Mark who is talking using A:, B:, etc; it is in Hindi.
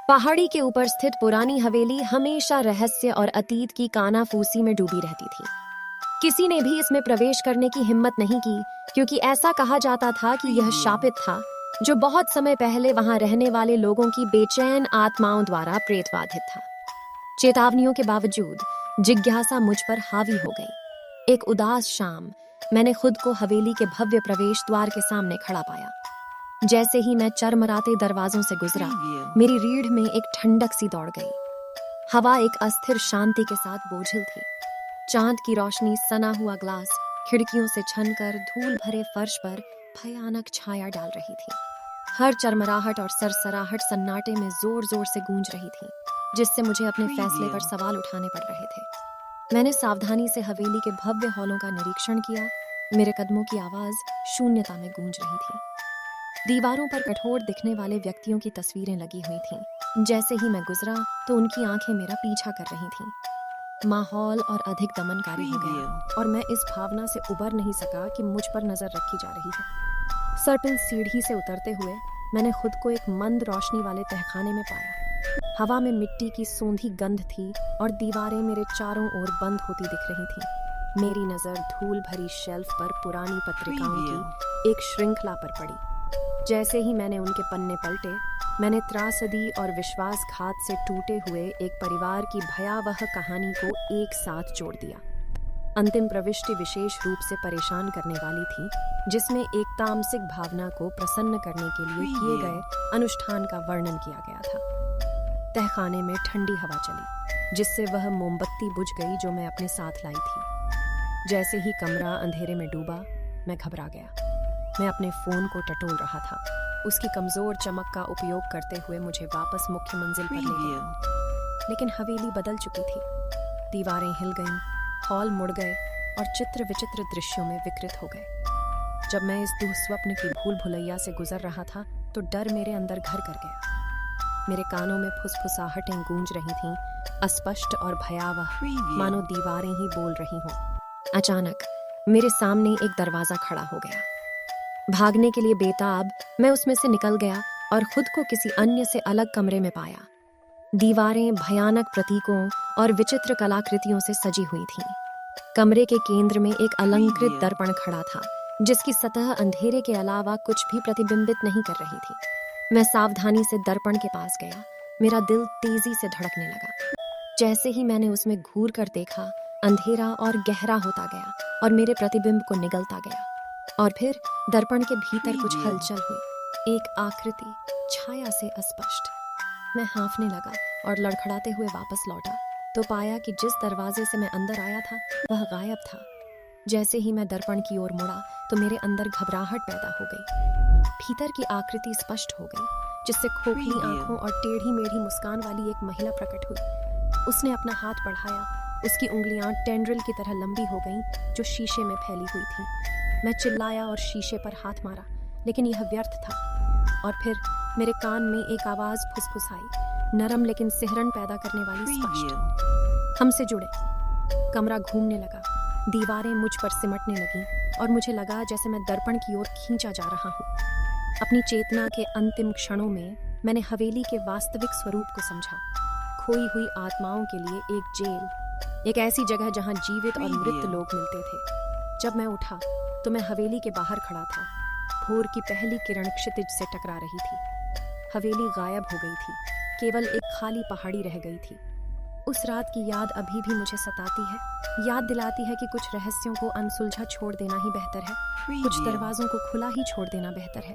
A: पहाड़ी के ऊपर स्थित पुरानी हवेली हमेशा रहस्य और अतीत की कानाफूसी में डूबी रहती थी। किसी ने भी इसमें प्रवेश करने की हिम्मत नहीं की, क्योंकि ऐसा कहा जाता था कि यह शापित था, जो बहुत समय पहले वहां रहने वाले लोगों की बेचैन आत्माओं द्वारा प्रेतबाधित था। चेतावनियों के बावजूद जिज्ञासा मुझ पर हावी हो गई। एक उदास शाम मैंने खुद को हवेली के भव्य प्रवेश द्वार के सामने खड़ा पाया। जैसे ही मैं चरमराते दरवाजों से गुजरा, मेरी रीढ़ में एक ठंडक सी दौड़ गई। हवा एक अस्थिर शांति के साथ बोझिल थी। चांद की रोशनी सना हुआ ग्लास खिड़कियों से छनकर धूल भरे फर्श पर भयानक छाया डाल रही थी। हर चरमराहट और सरसराहट सन्नाटे में जोर जोर से गूंज रही थी, जिससे मुझे अपने फैसले पर सवाल उठाने पड़ रहे थे। मैंने सावधानी से हवेली के भव्य हॉलों का निरीक्षण किया। मेरे कदमों की आवाज शून्यता में गूंज रही थी। दीवारों पर कठोर दिखने वाले व्यक्तियों की तस्वीरें लगी हुई थीं। जैसे ही मैं गुजरा तो उनकी आंखें मेरा पीछा कर रही थीं। माहौल और अधिक दमनकारी हो गया और मैं इस भावना से उबर नहीं सका कि मुझ पर नजर रखी जा रही है। सर्पिल सीढ़ी से उतरते हुए मैंने खुद को एक मंद रोशनी वाले तहखाने में पाया। हवा में मिट्टी की सोंधी गंध थी और दीवारें मेरे चारों ओर बंद होती दिख रही थीं। मेरी नजर धूल भरी शेल्फ पर पुरानी पत्रिकाओं की एक श्रृंखला पर पड़ी। जैसे ही मैंने उनके पन्ने पलटे, मैंने त्रासदी और विश्वासघात से टूटे हुए एक परिवार की भयावह कहानी को एक साथ जोड़ दिया। अंतिम प्रविष्टि विशेष रूप से परेशान करने वाली थी, जिसमें एक तामसिक भावना को प्रसन्न करने के लिए किए गए अनुष्ठान का वर्णन किया गया था। तहखाने में ठंडी हवा चली, जिससे वह मोमबत्ती बुझ गई जो मैं अपने साथ लाई थी। जैसे ही कमरा अंधेरे में डूबा, मैं घबरा गया। मैं अपने फोन को टटोल रहा था। उसकी कमजोर चमक का उपयोग करते हुए मुझे वापस मुख्य मंजिल पर ले गया। लेकिन हवेली बदल चुकी थी। दीवारें हिल गईं, हॉल मुड़ गए और चित्र विचित्र दृश्यों में विकृत हो गए। जब मैं इस दुःस्वप्न की भूल भुलैया से गुजर रहा था तो डर मेरे अंदर घर कर गया। मेरे कानों में फुसफुसाहटें गूंज रही थीं, अस्पष्ट और भयावह, मानो दीवारें ही बोल रही हों। अचानक मेरे सामने एक दरवाजा खड़ा हो गया। भागने के लिए बेताब मैं उसमें से निकल गया और खुद को किसी अन्य से अलग कमरे में पाया। दीवारें भयानक प्रतीकों और विचित्र कलाकृतियों से सजी हुई थीं। कमरे के केंद्र में एक अलंकृत दर्पण खड़ा था, जिसकी सतह अंधेरे के अलावा कुछ भी प्रतिबिंबित नहीं कर रही थी। मैं सावधानी से दर्पण के पास गया। मेरा दिल तेजी से धड़कने लगा। जैसे ही मैंने उसमें घूर कर देखा, अंधेरा और गहरा होता गया और मेरे प्रतिबिंब को निगलता गया। और फिर दर्पण के भीतर कुछ हलचल हुई, एक आकृति छाया से अस्पष्ट। मैं हाँफने लगा और लड़खड़ाते हुए वापस लौटा तो पाया कि जिस दरवाजे से मैं अंदर आया था वह गायब था। जैसे ही मैं दर्पण की ओर मुड़ा तो मेरे अंदर घबराहट पैदा हो गई। भीतर की आकृति स्पष्ट हो गई, जिससे खोखली आंखों और टेढ़ी मेढ़ी मुस्कान वाली एक महिला प्रकट हुई। उसने अपना हाथ बढ़ाया। उसकी उंगलियां टेंड्रिल की तरह लंबी हो गईं, जो शीशे में फैली हुई थी। मैं चिल्लाया और शीशे पर हाथ मारा, लेकिन यह व्यर्थ था। और फिर मेरे कान में एक आवाज फुसफुसाई, नरम लेकिन सिहरन पैदा करने वाली, स्पष्ट। हमसे जुड़े। कमरा घूमने लगा, दीवारें मुझ पर सिमटने लगीं और मुझे लगा जैसे मैं दर्पण की ओर खींचा जा रहा हूँ। अपनी चेतना के अंतिम क्षणों में मैंने हवेली के वास्तविक स्वरूप को समझा। खोई हुई आत्माओं के लिए एक जेल, एक ऐसी जगह जहाँ जीवित और मृत लोग मिलते थे। जब मैं उठा तो मैं हवेली के बाहर खड़ा था। भोर की पहली किरण क्षितिज से टकरा रही थी। हवेली गायब हो गई थी, केवल एक खाली पहाड़ी रह गई थी। उस रात की याद अभी भी मुझे सताती है, याद दिलाती है कि कुछ रहस्यों को अनसुलझा छोड़ देना ही बेहतर है, कुछ दरवाजों को खुला ही छोड़ देना बेहतर है।